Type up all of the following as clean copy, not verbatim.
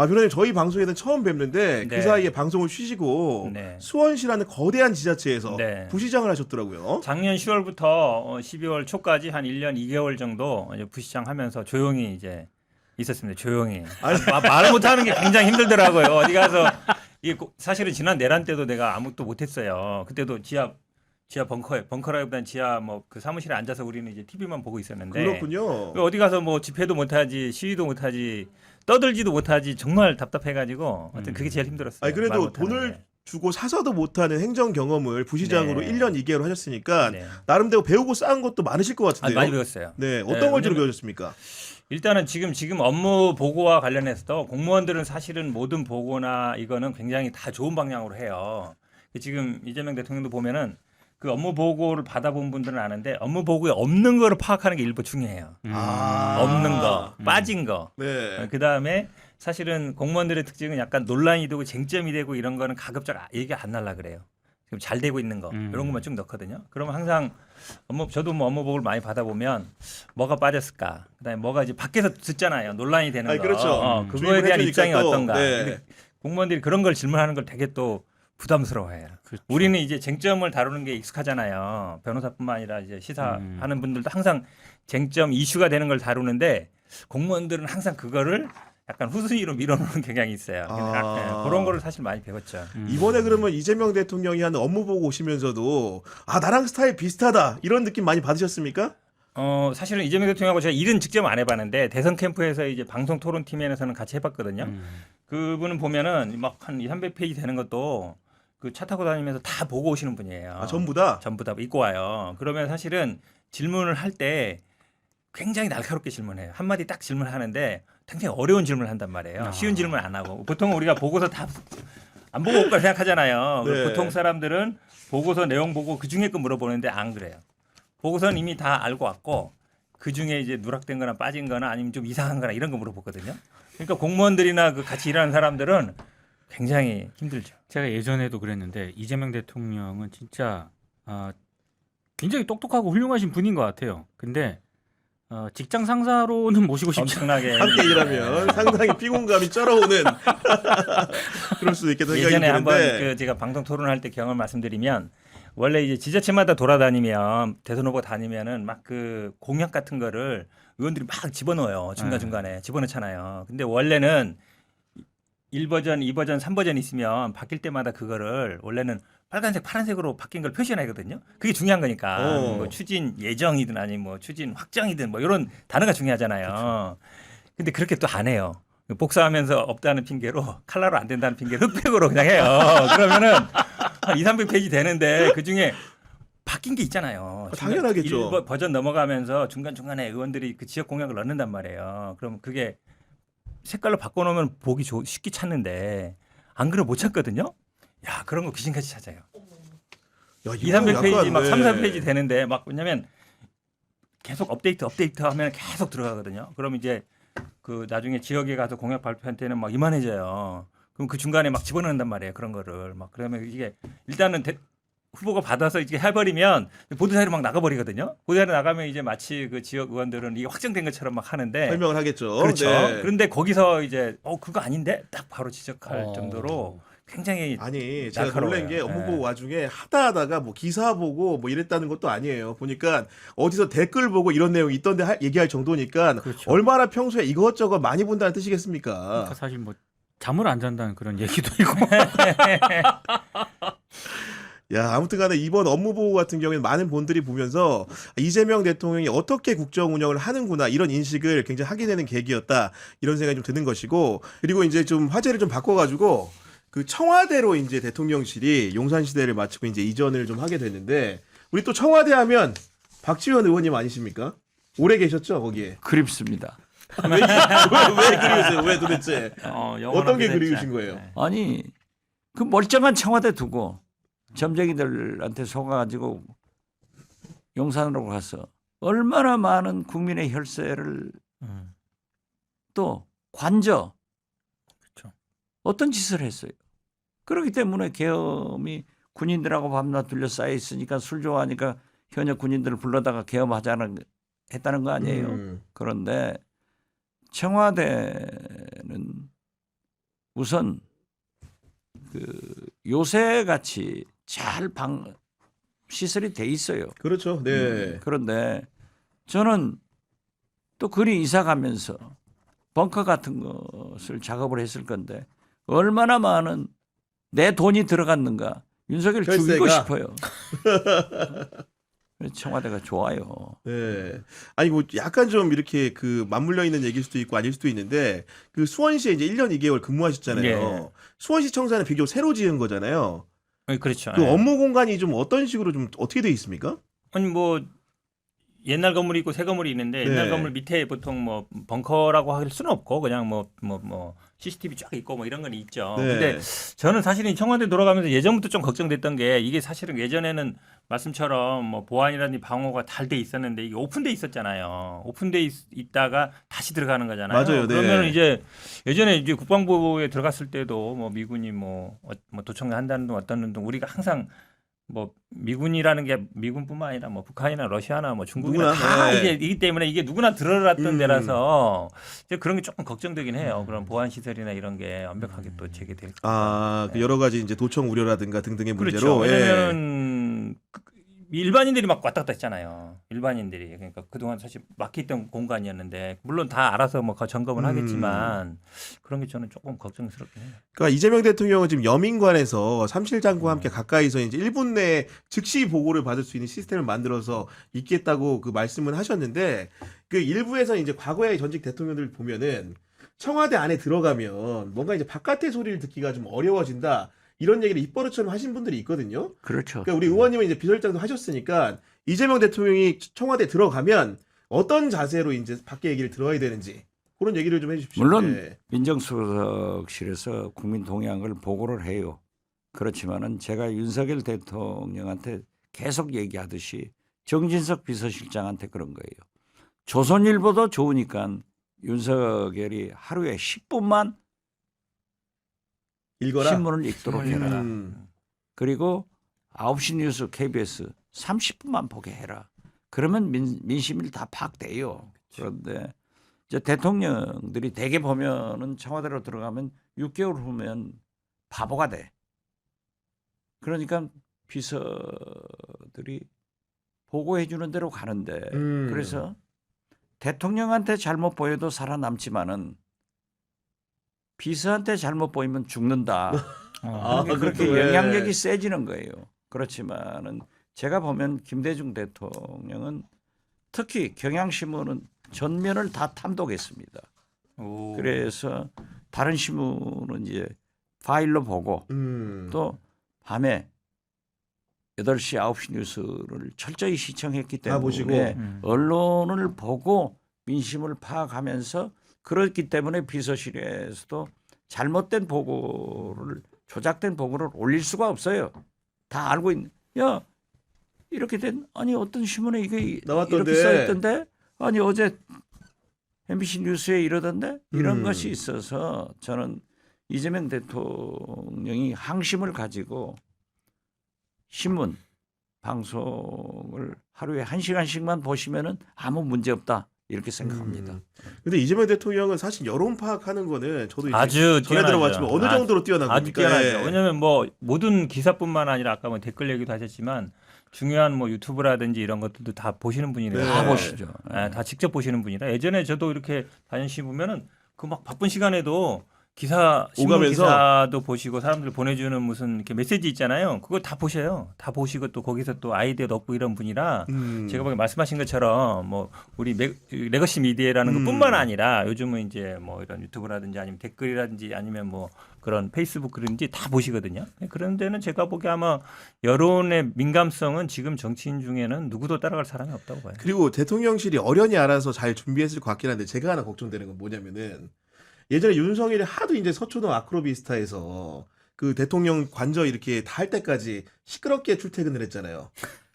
변호사님 저희 방송에는 처음 뵙는데 그 네. 사이에 방송을 쉬시고 네. 수원시라는 거대한 지자체에서 네. 부시장을 하셨더라고요. 작년 10월부터 12월 초까지 한 1년 2개월 정도 이제 부시장 하면서 조용히 이제 있었습니다. 조용히. 말을 못하는 게 굉장히 힘들더라고요. 어디 가서 사실은 지난 내란 때도 내가 아무것도 못했어요. 그때도 지하 벙커라기보다는 지하 뭐 그 사무실에 앉아서 우리는 이제 TV만 보고 있었는데. 그렇군요. 어디 가서 뭐 집회도 못하지, 시위도 못하지, 떠들지도 못하지 정말 답답해가지고 하여튼 그게 제일 힘들었어요. 말 그래도 못하는 돈을 게. 주고 사서도 못하는 행정 경험을 부시장으로 네. 1년 2개월 하셨으니까 네. 나름대로 배우고 쌓은 것도 많으실 것 같은데요. 많이 배웠어요. 네, 어떤 네, 걸 주로 왜냐면 배우셨습니까? 일단은 지금 업무 보고와 관련해서도 공무원들은 사실은 모든 보고나 이거는 굉장히 다 좋은 방향으로 해요. 지금 이재명 대통령도 보면은 그 업무 보고를 받아본 분들은 아는데 업무 보고에 없는 거를 파악하는 게 일부 중요해요. 없는 거, 빠진 거. 네. 그 다음에 사실은 공무원들의 특징은 약간 논란이 되고 쟁점이 되고 이런 거는 가급적 얘기가 안 날라 그래요. 지금 잘 되고 있는 거 이런 것만 쭉 넣거든요. 그러면 항상 저도 뭐 업무 보고를 많이 받아보면 뭐가 빠졌을까, 그다음에 뭐가 이제 밖에서 듣잖아요. 논란이 되는 거. 그렇죠. 그거에 대한 주입을 입장이 해주니까 또, 어떤가. 네. 근데 공무원들이 그런 걸 질문하는 걸 되게 또 부담스러워해요. 그렇죠. 우리는 이제 쟁점을 다루는 게 익숙하잖아요. 변호사뿐만 아니라 이제 시사하는 분들도 항상 쟁점 이슈가 되는 걸 다루는데 공무원들은 항상 그거를 약간 후순위로 밀어놓는 경향이 있어요. 그런 거를 사실 많이 배웠죠. 이번에 그러면 이재명 대통령이 하는 업무 보고 오시면서도 나랑 스타일 비슷하다 이런 느낌 많이 받으셨습니까? 사실은 이재명 대통령하고 제가 일은 직접 안 해봤는데 대선 캠프에서 이제 방송 토론 팀에서는 같이 해봤거든요. 그분은 보면은 막 한 200~300페이지 되는 것도 그 차 타고 다니면서 다 보고 오시는 분이에요. 전부 다? 전부 다 읽고 와요. 그러면 사실은 질문을 할 때 굉장히 날카롭게 질문해요. 한마디 딱 질문하는데 굉장히 어려운 질문을 한단 말이에요. 쉬운 질문 안 하고. 보통 우리가 보고서 다 안 보고 올 걸 생각하잖아요. 네. 보통 사람들은 보고서 내용 보고 그 중에 거 물어보는데 안 그래요. 보고서는 이미 다 알고 왔고 그 중에 이제 누락된 거나 빠진 거나 아니면 좀 이상한 거나 이런 거 물어보거든요. 그러니까 공무원들이나 그 같이 일하는 사람들은 굉장히 힘들죠. 제가 예전에도 그랬는데 이재명 대통령은 진짜 굉장히 똑똑하고 훌륭하신 분인 것 같아요. 근데 직장 상사로는 모시고 싶지 않아요. 엄청나게 함께 일하면 상당히 피곤감이 쩔어오는 그럴 수도 있겠다 생각이 예전에 한번 드는데 제가 방송 토론할 때 경험을 말씀드리면 원래 이제 지자체마다 돌아다니면 대선 후보 다니면은 막 그 공약 같은 거를 의원들이 막 집어넣어요. 중간중간에 집어넣잖아요. 근데 원래는 1버전, 2버전, 3버전 있으면 바뀔 때마다 그거를 원래는 빨간색, 파란색으로 바뀐 걸 표시해놔야거든요. 그게 중요한 거니까. 뭐 추진 예정이든 아니면 뭐 추진 확정이든 뭐 이런 단어가 중요하잖아요. 근데 그렇게 또 안 해요. 복사하면서 없다는 핑계로 칼라로 안 된다는 핑계로 흑백으로 그냥 해요. 그러면은 한 200~300페이지 되는데 그중에 바뀐 게 있잖아요. 당연하겠죠. 버전 넘어가면서 중간중간에 의원들이 그 지역 공약을 넣는단 말이에요. 그럼 그게 색깔로 바꿔놓으면 보기 쉽게 찾는데 안 그러면 못 찾거든요. 야, 그런 거 귀신같이 찾아요. 야, 200~300페이지 막 네. 3~4페이지 되는데 막 왜냐면 계속 업데이트 하면 계속 들어가거든요. 그럼 이제 그 나중에 지역에 가서 공약 발표할 때는 막 이만해져요. 그럼 그 중간에 막 집어넣는단 말이에요. 그런 거를 막 그러면 이게 일단은 후보가 받아서 이렇게 해버리면 보도자료 막 나가버리거든요. 보도자료 나가면 이제 마치 그 지역 의원들은 이게 확정된 것처럼 막 하는데 설명을 하겠죠. 그렇죠. 네. 그런데 거기서 이제 그거 아닌데 딱 바로 지적할 정도로 굉장히 아니 제가 날카로워요. 놀란 게 업무 네. 보고 와중에 하다가 뭐 기사 보고 뭐 이랬다는 것도 아니에요. 보니까 어디서 댓글 보고 이런 내용이 있던데 얘기할 정도니까 그렇죠. 얼마나 평소에 이것저것 많이 본다는 뜻이겠습니까? 그러니까 사실 뭐 잠을 안 잔다는 그런 얘기도 있고. 야, 아무튼 간에 이번 업무 보고 같은 경우에는 많은 분들이 보면서 이재명 대통령이 어떻게 국정 운영을 하는구나 이런 인식을 굉장히 하게 되는 계기였다 이런 생각이 좀 드는 것이고, 그리고 이제 좀 화제를 좀 바꿔가지고 그 청와대로 이제 대통령실이 용산시대를 마치고 이제 이전을 좀 하게 됐는데, 우리 또 청와대 하면 박지원 의원님 아니십니까? 오래 계셨죠 거기에. 그립습니다. 왜 그리우세요? 왜 도대체? 어떤 게 그리우신 거예요? 아니 그 멀쩡한 청와대 두고 점쟁이들한테 속아가지고 용산으로 가서 얼마나 많은 국민의 혈세를 또 관저 그렇죠. 어떤 짓을 했어요. 그렇기 때문에 계엄이 군인들하고 밤낮 둘러싸여 있으니까 술 좋아하니까 현역 군인들을 불러다가 계엄하자는 했다는 거 아니에요. 그런데 청와대는 우선 그 요새 같이 잘 시설이 돼 있어요. 그렇죠. 네. 그런데 저는 또 거리 이사 가면서 벙커 같은 것을 작업을 했을 건데 얼마나 많은 내 돈이 들어갔는가 윤석열 죽이고 혈세가. 싶어요. 그래서 청와대가 좋아요. 네. 아니 뭐 약간 좀 이렇게 그 맞물려 있는 얘기일 수도 있고 아닐 수도 있는데 그 수원시에 이제 1년 2개월 근무하셨잖아요. 예. 수원시 청사는 비교적 새로 지은 거잖아요. 그렇죠. 그 예. 업무 공간이 좀 어떤 식으로 좀 어떻게 돼 있습니까? 아니 뭐 옛날 건물이 있고 새 건물이 있는데 옛날 네. 건물 밑에 보통 뭐 벙커라고 할 수는 없고 그냥 뭐 CCTV 쫙 있고 뭐 이런 건 있죠. 네. 근데 저는 사실은 청와대 돌아가면서 예전부터 좀 걱정됐던 게 이게 사실은 예전에는 말씀처럼 뭐 보안이라든지 방어가 잘 돼 있었는데 이게 오픈돼 있었잖아요. 오픈돼 있다가 다시 들어가는 거잖아요. 맞아요. 네. 그러면 이제 예전에 이제 국방부에 들어갔을 때도 뭐 미군이 뭐 도청을 한다는 둥 어떤 둥 우리가 항상 뭐 미군이라는 게 미군뿐만 아니라 뭐 북한이나 러시아나 뭐 중국이나 누구나, 다 네. 이게 때문에 이게 누구나 들어갔던 음. 데라서 이제 그런 게 조금 걱정되긴 해요. 그런 보안 시설이나 이런 게 완벽하게 또 재개될 거. 아, 그 여러 가지 이제 도청 우려라든가 등등의 그렇죠. 문제로. 예. 왜냐면 일반인들이 막 왔다 갔다 했잖아요. 일반인들이 그러니까 그동안 사실 막혀있던 공간이었는데 물론 다 알아서 뭐 점검을 하겠지만 그런 게 저는 조금 걱정스럽긴 해요. 그러니까 이재명 대통령은 지금 여민관에서 삼실장과 함께 가까이서 이제 1분 내에 즉시 보고를 받을 수 있는 시스템을 만들어서 있겠다고 그 말씀을 하셨는데 그 일부에서 이제 과거의 전직 대통령들 보면은 청와대 안에 들어가면 뭔가 이제 바깥의 소리를 듣기가 좀 어려워진다. 이런 얘기를 입버릇처럼 하신 분들이 있거든요. 그렇죠. 그러니까 우리 의원님은 이제 비서실장도 하셨으니까 이재명 대통령이 청와대 들어가면 어떤 자세로 이제 밖에 얘기를 들어야 되는지 그런 얘기를 좀 해주십시오. 물론 네. 민정수석실에서 국민 동향을 보고를 해요. 그렇지만은 제가 윤석열 대통령한테 계속 얘기하듯이 정진석 비서실장한테 그런 거예요. 조선일보도 좋으니까 윤석열이 하루에 10분만 읽어라. 신문을 읽도록 해라. 음. 그리고 9시 뉴스 KBS 30분만 보게 해라. 그러면 민심이 다 파악돼요. 그런데 이제 대통령들이 대개 보면은 청와대로 들어가면 6개월 후면 바보가 돼. 그러니까 비서들이 보고해 주는 대로 가는데 그래서 대통령한테 잘못 보여도 살아남지만은 비서한테 잘못 보이면 죽는다. 아, 그렇게 그렇죠. 예. 영향력이 세지는 거예요. 그렇지만은 제가 보면 김대중 대통령은 특히 경향신문은 전면을 다 탐독했습니다. 오. 그래서 다른 신문은 이제 파일로 보고 또 밤에 8시, 9시 뉴스를 철저히 시청했기 다 보시고. 때문에 언론을 보고 민심을 파악하면서 그렇기 때문에 비서실에서도 잘못된 보고를 조작된 보고를 올릴 수가 없어요. 다 알고 있는. 야 이렇게 된 아니 어떤 신문에 이게 나왔던데. 이렇게 써있던데 아니 어제 MBC 뉴스에 이러던데 이런 것이 있어서 저는 이재명 대통령이 항심을 가지고 신문 방송을 하루에 1시간씩만 보시면은 아무 문제 없다 이렇게 생각합니다. 근데 이재명 대통령은 사실 여론 파악하는 거는 저도 이제 아주 전에 뛰어나죠. 들어봤지만 어느 정도로 뛰어난 아주 겁니까? 뛰어나죠. 예. 왜냐하면 뭐 모든 기사뿐만 아니라 아까 뭐 댓글 얘기도 하셨지만 중요한 뭐 유튜브라든지 이런 것들도 다 보시는 분이래요. 네. 다 보시죠. 다 직접 보시는 분이라 예전에 저도 이렇게 다니시 보면은 그 막 바쁜 시간에도 기사 신문 오가면서? 기사도 보시고 사람들 보내주는 무슨 이렇게 메시지 있잖아요. 그거 다 보셔요. 다 보시고 또 거기서 또 아이디어 넣고 이런 분이라 제가 보기엔 말씀하신 것처럼 뭐 우리 레거시 미디어라는 것뿐만 아니라 요즘은 이제 뭐 이런 유튜브라든지 아니면 댓글이라든지 아니면 뭐 그런 페이스북 그런지 다 보시거든요. 그런 데는 제가 보기에 아마 여론의 민감성은 지금 정치인 중에는 누구도 따라갈 사람이 없다고 봐요. 그리고 대통령실이 어련히 알아서 잘 준비했을 것 같긴 한데 제가 하나 걱정되는 건 뭐냐면은 예전에 윤석열이 하도 이제 서초동 아크로비스타에서 그 대통령 관저 이렇게 다 할 때까지 시끄럽게 출퇴근을 했잖아요.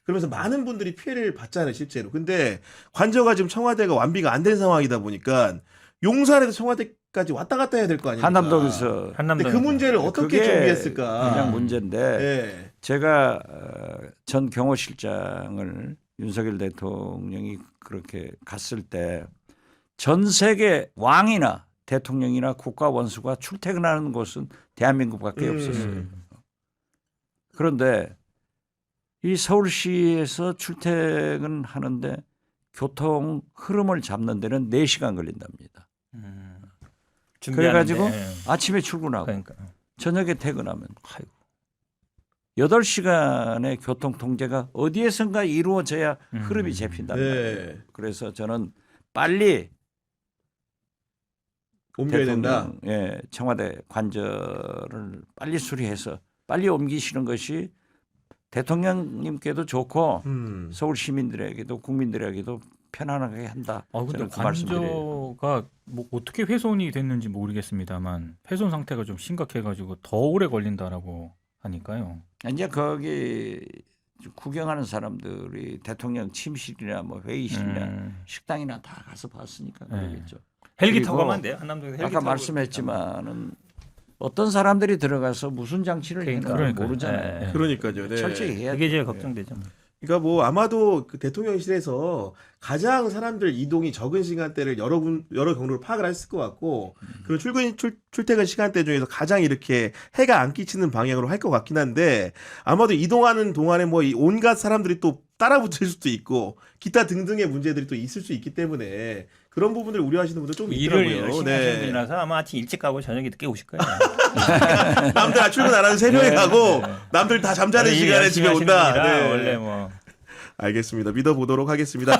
그러면서 많은 분들이 피해를 봤잖아요, 실제로. 근데 관저가 지금 청와대가 완비가 안 된 상황이다 보니까 용산에서 청와대까지 왔다 갔다 해야 될 거 아닙니까? 한남동에서 근데 그 문제를 어떻게 그게 준비했을까? 그냥 문제인데 예. 제가 전 경호실장을 윤석열 대통령이 그렇게 갔을 때 전 세계 왕이나 대통령이나 국가 원수가 출퇴근하는 곳은 대한민국밖에 없었어요. 그런데 이 서울시에서 출퇴근하는데 교통 흐름을 잡는 데는 4시간 걸린답니다. 그래가지고 아침에 출근하고 그러니까. 저녁에 퇴근하면 아이고. 8시간의 교통 통제가 어디에선가 이루어져야 흐름이 잡힌단 네. 말이에요. 그래서 저는 빨리 옮겨야 된다. 예, 청와대 관절을 빨리 수리해서 빨리 옮기시는 것이 대통령님께도 좋고 서울 시민들에게도 국민들에게도 편안하게 한다. 근데 저는 그 말씀드려요. 관저가 뭐 어떻게 훼손이 됐는지 모르겠습니다만 훼손 상태가 좀 심각해가지고 더 오래 걸린다라고 하니까요. 이제 거기 구경하는 사람들이 대통령 침실이나 뭐 회의실이나 식당이나 다 가서 봤으니까 그러겠죠. 헬기 그리고 타고 가면 안 돼요? 한남동에서 헬기 아까 타고 말씀했지만은 어떤 사람들이 들어가서 무슨 장치를 했는지 그러니까요. 모르잖아요. 네. 그러니까요. 네. 철저히 해야 그게 제일 돼요. 걱정되죠. 그러니까 뭐 아마도 그 대통령실에서 가장 사람들 이동이 적은 시간대를 여러 경로로 파악을 했을 것 같고 그런 출퇴근 시간대 중에서 가장 이렇게 해가 안 끼치는 방향으로 할 것 같긴 한데 아마도 이동하는 동안에 뭐 이 온갖 사람들이 또 따라붙을 수도 있고 기타 등등의 문제들이 또 있을 수 있기 때문에 그런 부분들 우려하시는 분들 좀 일을 있더라고요. 열심히 하시는 분이라서 아마 아침 일찍 가고 저녁에 늦게 오실 거예요. 남들 출근 안 하는 새벽에 가고 남들 다 잠자는 일 시간에 열심히 집에 하시는 온다. 분이라 네. 원래 뭐 알겠습니다. 믿어보도록 하겠습니다.